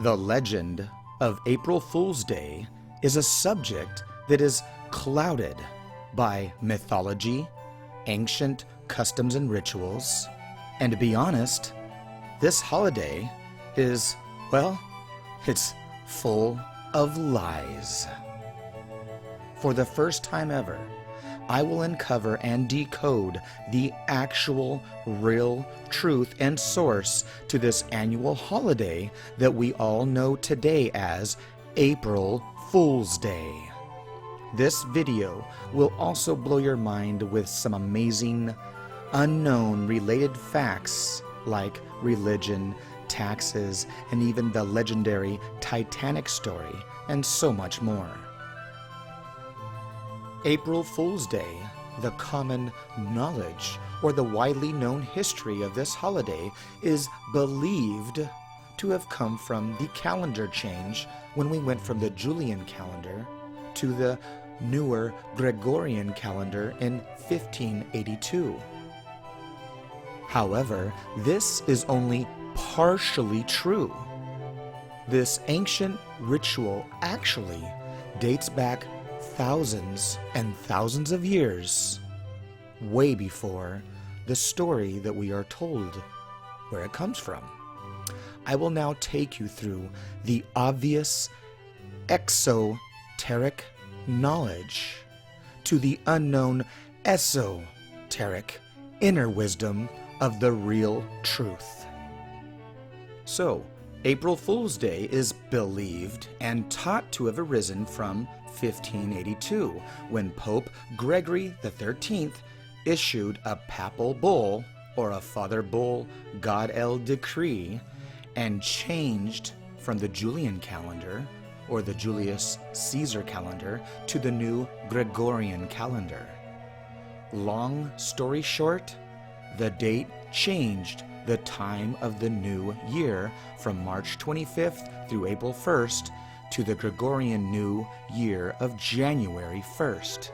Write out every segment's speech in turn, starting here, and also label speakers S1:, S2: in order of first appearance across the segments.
S1: The legend of April Fool's Day is a subject that is clouded by mythology, ancient customs and rituals, and to be honest, this holiday is, well, it's full of lies. For the first time ever, I will uncover and decode the actual, real truth and source to this annual holiday that we all know today as April Fool's Day. This video will also blow your mind with some amazing, unknown related facts like religion, taxes, and even the legendary Titanic story, and so much more. April Fool's Day, the common knowledge or the widely known history of this holiday, is believed to have come from the calendar change when we went from the Julian calendar to the newer Gregorian calendar in 1582. However, this is only partially true. This ancient ritual actually dates back thousands and thousands of years, way before the story that we are told where it comes from. I will now take you through the obvious exoteric knowledge to the unknown esoteric inner wisdom of the real truth. So, April Fool's Day is believed and taught to have arisen from 1582, when Pope Gregory XIII issued a papal bull, or a father bull God-el decree, and changed from the Julian calendar, or the Julius Caesar calendar, to the new Gregorian calendar. Long story short, the date changed the time of the new year from March 25th through April 1st to the Gregorian New Year of January 1st.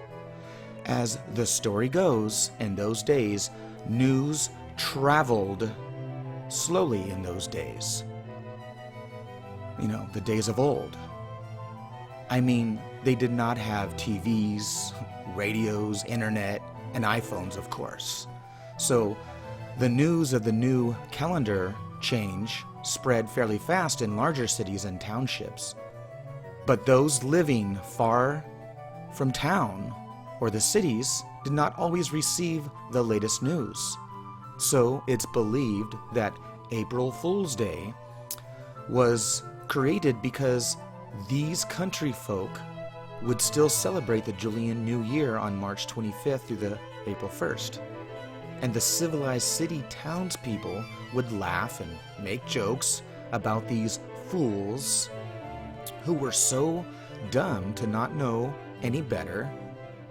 S1: As the story goes, in those days, news traveled slowly in those days. You know, the days of old. I mean, they did not have TVs, radios, internet, and iPhones, of course. So, the news of the new calendar change spread fairly fast in larger cities and townships. But those living far from town or the cities did not always receive the latest news. So it's believed that April Fool's Day was created because these country folk would still celebrate the Julian New Year on March 25th through the April 1st. And the civilized city townspeople would laugh and make jokes about these fools who were so dumb to not know any better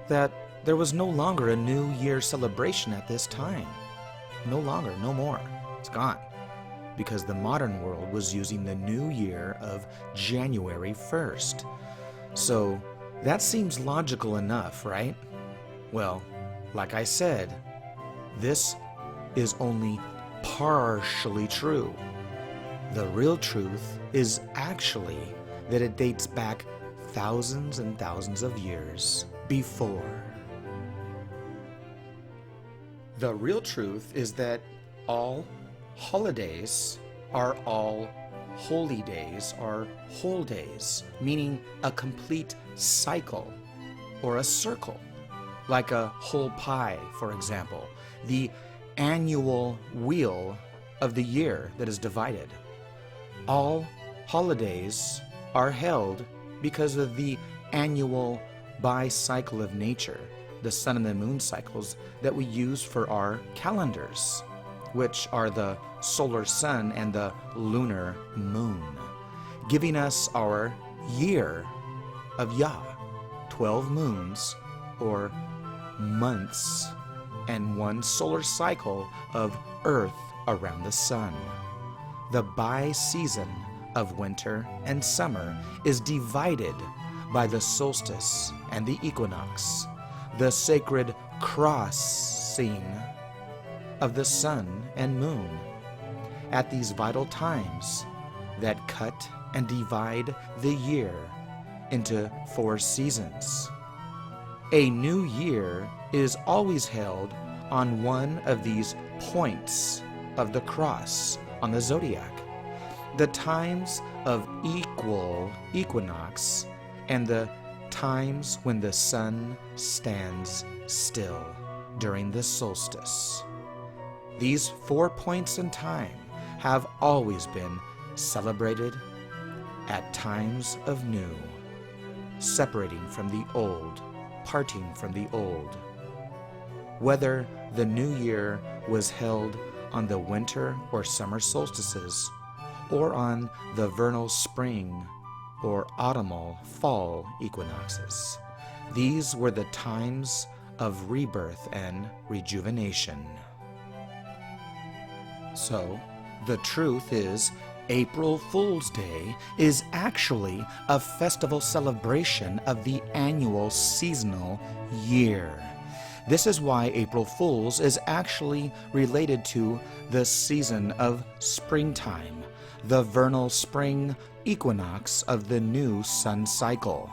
S1: that there was no longer a New Year celebration at this time. No longer, no more. It's gone. Because the modern world was using the New Year of January 1st. So that seems logical enough, right? Well, like I said, this is only partially true. The real truth is actually that it dates back thousands and thousands of years before. The real truth is that all holidays are all holy days, or whole days, meaning a complete cycle or a circle, like a whole pie, for example, the annual wheel of the year that is divided. All holidays are held because of the annual bicycle of nature, the sun and the moon cycles that we use for our calendars, which are the solar sun and the lunar moon, giving us our year of Yah, 12 moons or months, and one solar cycle of Earth around the sun. The bi-season of winter and summer is divided by the solstice and the equinox, the sacred crossing of the sun and moon. At these vital times that cut and divide the year into 4 seasons. A new year is always held on one of these points of the cross on the zodiac. The times of equinox and the times when the sun stands still during the solstice. These 4 points in time have always been celebrated at times of new, separating from the old, parting from the old. Whether the new year was held on the winter or summer solstices, or on the vernal spring or autumnal fall equinoxes, these were the times of rebirth and rejuvenation. So, the truth is, April Fool's Day is actually a festival celebration of the annual seasonal year. This is why April Fool's is actually related to the season of springtime, the vernal spring equinox of the new sun cycle.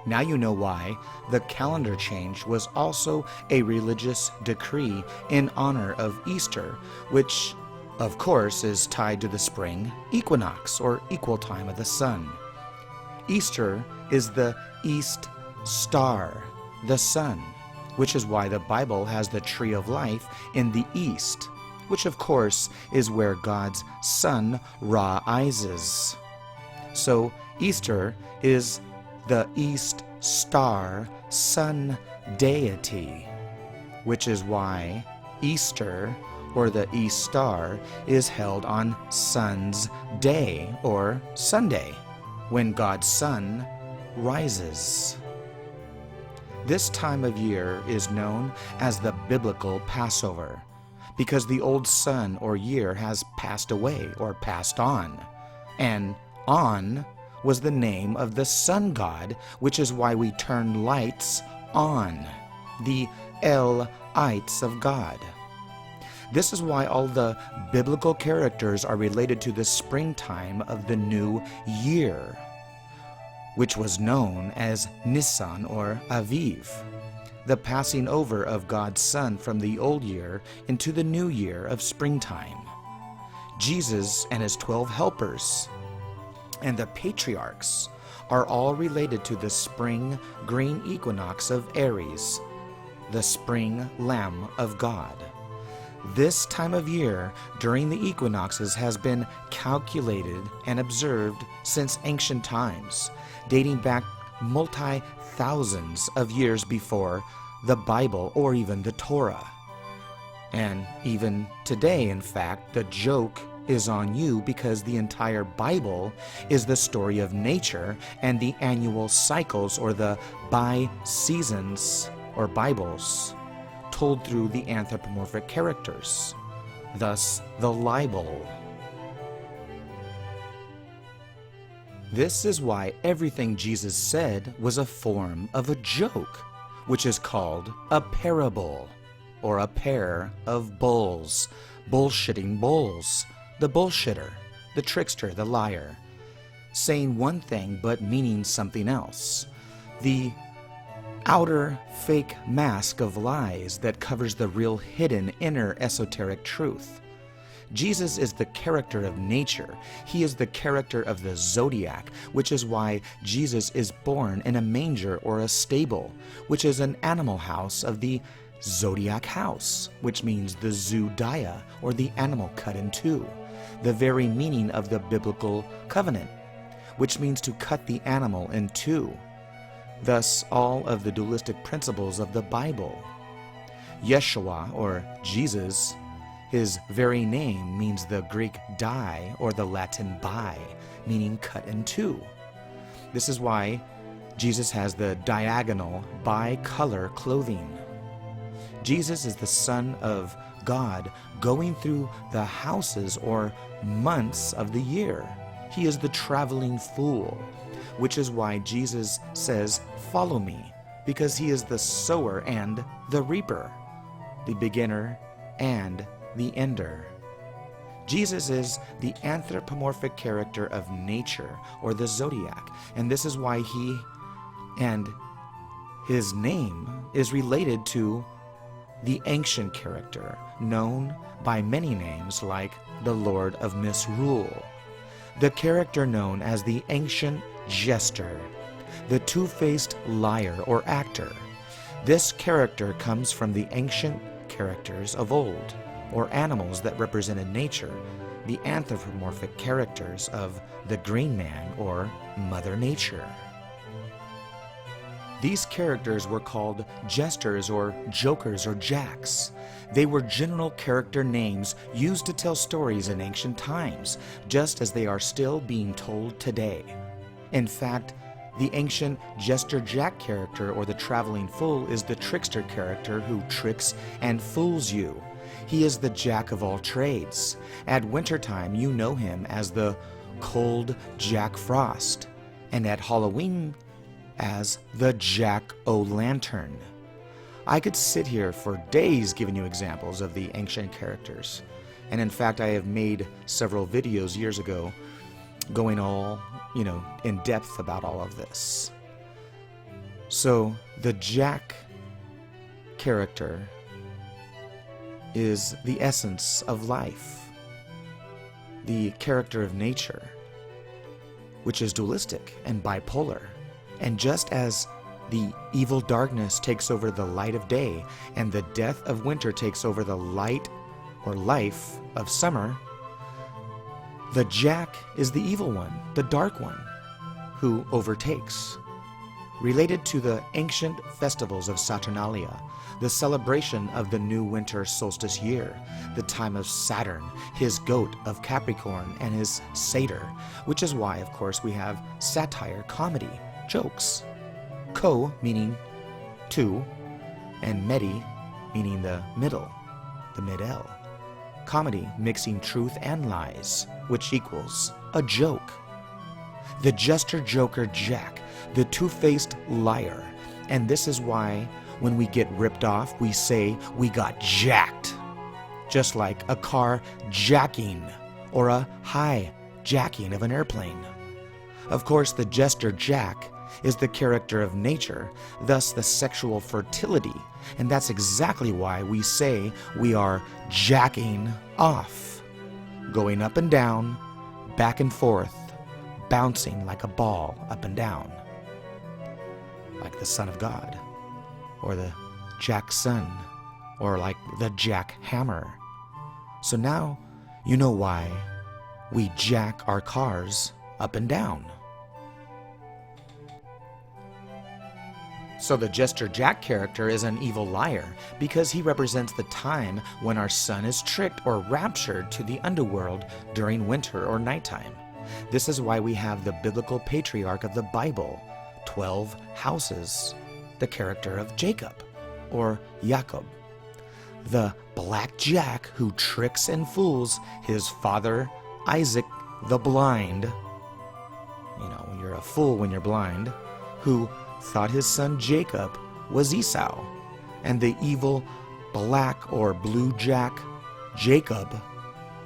S1: Now you know why the calendar change was also a religious decree in honor of Easter, which of course is tied to the spring equinox or equal time of the sun. Easter is the east star, the sun, which is why the Bible has the tree of life in the east, which of course is where God's sun rises. So Easter is the east star sun deity, which is why Easter, or the east star, is held on Sun's Day, or Sunday, when God's sun rises. This time of year is known as the biblical Passover, because the old sun or year has passed away or passed on, and On was the name of the sun god, which is why we turn lights on, the lights of God. This is why all the biblical characters are related to the springtime of the new year, which was known as Nisan or Aviv, the passing over of God's Son from the old year into the new year of springtime. Jesus and his 12 helpers and the patriarchs are all related to the spring green equinox of Aries, the spring lamb of God. This time of year during the equinoxes has been calculated and observed since ancient times, dating back multi-thousands of years before the Bible or even the Torah. And even today, in fact, the joke is on you because the entire Bible is the story of nature and the annual cycles or the bi-seasons or Bibles, told through the anthropomorphic characters, thus the libel. This is why everything Jesus said was a form of a joke, which is called a parable, or a pair of bulls, bullshitting bulls, the bullshitter, the trickster, the liar, saying one thing but meaning something else, the outer fake mask of lies that covers the real hidden inner esoteric truth. Jesus is the character of nature. He is the character of the zodiac, which is why Jesus is born in a manger or a stable, which is an animal house of the zodiac house, which means the zoodiah, or the animal cut in two, the very meaning of the biblical covenant, which means to cut the animal in two. Thus, all of the dualistic principles of the Bible. Yeshua, or Jesus, his very name means the Greek die, or the Latin bi, meaning cut in two. This is why Jesus has the diagonal bi-color clothing. Jesus is the Son of God going through the houses or months of the year. He is the traveling fool, which is why Jesus says, "Follow me," because he is the sower and the reaper, the beginner and the ender. Jesus is the anthropomorphic character of nature, or the zodiac, and this is why his name is related to the ancient character, known by many names like the Lord of Misrule, the character known as the ancient jester, the two-faced liar or actor. This character comes from the ancient characters of old, or animals that represented nature, the anthropomorphic characters of the Green Man or Mother Nature. These characters were called jesters or jokers or jacks. They were general character names used to tell stories in ancient times, just as they are still being told today. In fact, the ancient jester jack character, or the traveling fool, is the trickster character who tricks and fools you. He is the jack of all trades. At wintertime, you know him as the cold Jack Frost, and at Halloween as the Jack-o'-lantern. I could sit here for days giving you examples of the ancient characters, and in fact I have made several videos years ago going all, in depth about all of this. So the Jack character is the essence of life, the character of nature, which is dualistic and bipolar. And just as the evil darkness takes over the light of day, and the death of winter takes over the light or life of summer, the Jack is the evil one, the dark one, who overtakes. Related to the ancient festivals of Saturnalia, the celebration of the new winter solstice year, the time of Saturn, his goat of Capricorn, and his satyr, which is why, of course, we have satire, comedy, jokes. Co meaning two, and medi meaning the middle, the mid-L. Comedy mixing truth and lies, which equals a joke. The jester, joker, jack, the two-faced liar. And this is why when we get ripped off, we say we got jacked. Just like a car jacking or a hijacking of an airplane. Of course, the jester jack is the character of nature, thus the sexual fertility, and that's exactly why we say we are jacking off, going up and down, back and forth, bouncing like a ball up and down, like the Son of God, or the Jack Son, or like the Jack Hammer. So now you know why we jack our cars up and down. So the Jester Jack character is an evil liar because he represents the time when our sun is tricked or raptured to the underworld during winter or nighttime. This is why we have the biblical patriarch of the Bible, 12 houses, the character of Jacob, or Jacob, the black jack who tricks and fools his father Isaac the blind. You're a fool when you're blind, who thought his son Jacob was Esau, and the evil black or blue jack Jacob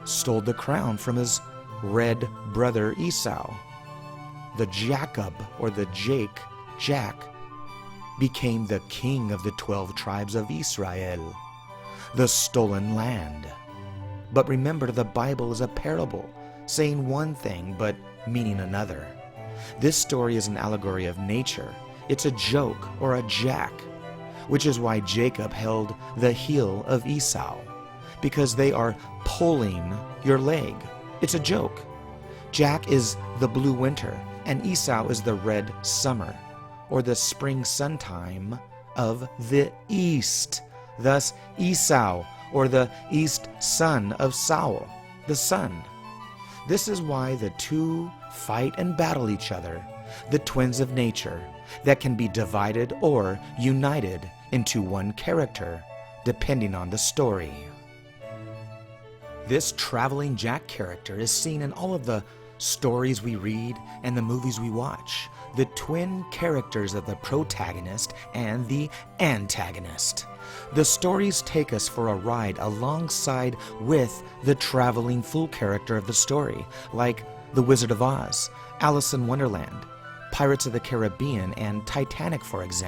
S1: stole the crown from his red brother Esau. The Jacob, or the Jack, became the king of the 12 tribes of Israel, the stolen land. But remember, the Bible is a parable, saying one thing but meaning another. This story is an allegory of nature. It's a joke or a jack, which is why Jacob held the heel of Esau, because they are pulling your leg. It's a joke. Jack is the blue winter, and Esau is the red summer, or the spring sun time of the east. Thus, Esau, or the east son of Saul, the sun. This is why the two fight and battle each other, the twins of nature, that can be divided or united into one character, depending on the story. This traveling Jack character is seen in all of the stories we read and the movies we watch. the twin characters of the protagonist and the antagonist. The stories take us for a ride alongside with the traveling fool character of the story, like The Wizard of Oz, Alice in Wonderland, Pirates of the Caribbean, and Titanic, for example.